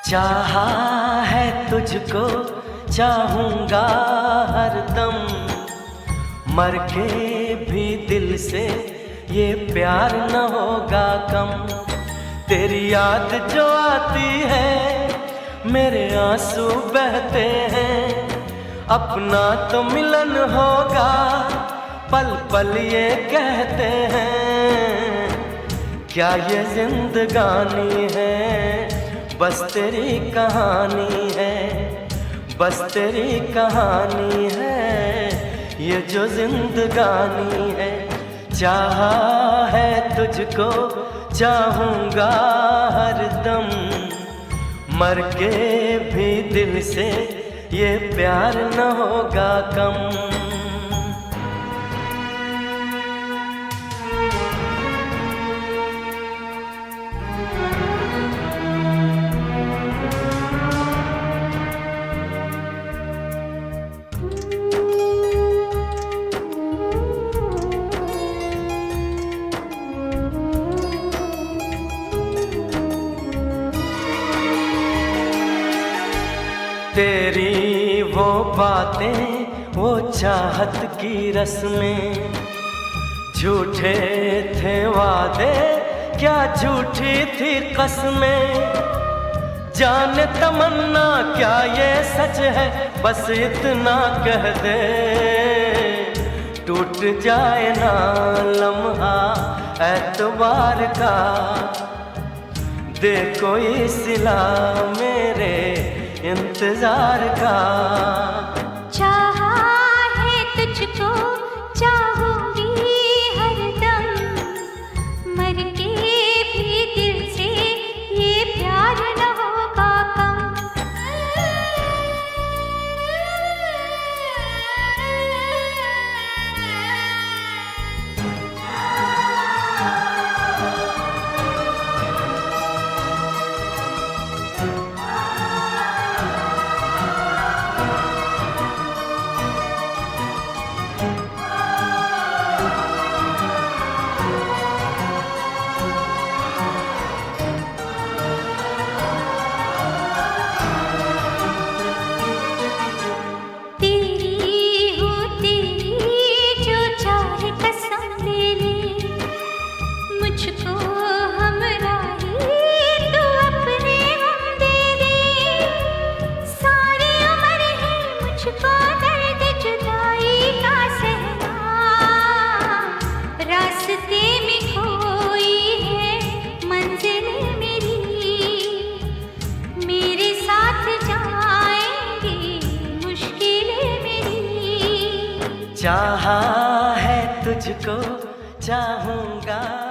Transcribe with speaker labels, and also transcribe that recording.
Speaker 1: चाहा है तुझको चाहूंगा हरदम, मर के भी दिल से ये प्यार न होगा कम। तेरी याद जो आती है मेरे आंसू बहते हैं, अपना तो मिलन होगा पल पल ये कहते हैं। क्या ये जिंदगानी है बस तेरी कहानी है, बस तेरी कहानी है ये जो जिंदगानी है। चाहा है तुझको चाहूंगा हरदम, मर के भी दिल से ये प्यार न होगा कम। तेरी वो बातें वो चाहत की रस्में, झूठे थे वादे क्या झूठी थी कसमें। जाने तमन्ना क्या ये सच है बस इतना कह दे, टूट जाए ना लम्हा एतबार का, दे कोई सिला मेरे इंतजार का।
Speaker 2: चाहा है तुझको चाहूंगी हरदम, मर के भी दिल से ये प्यार न होगा कम।
Speaker 1: चाहा है तुझको चाहूंगा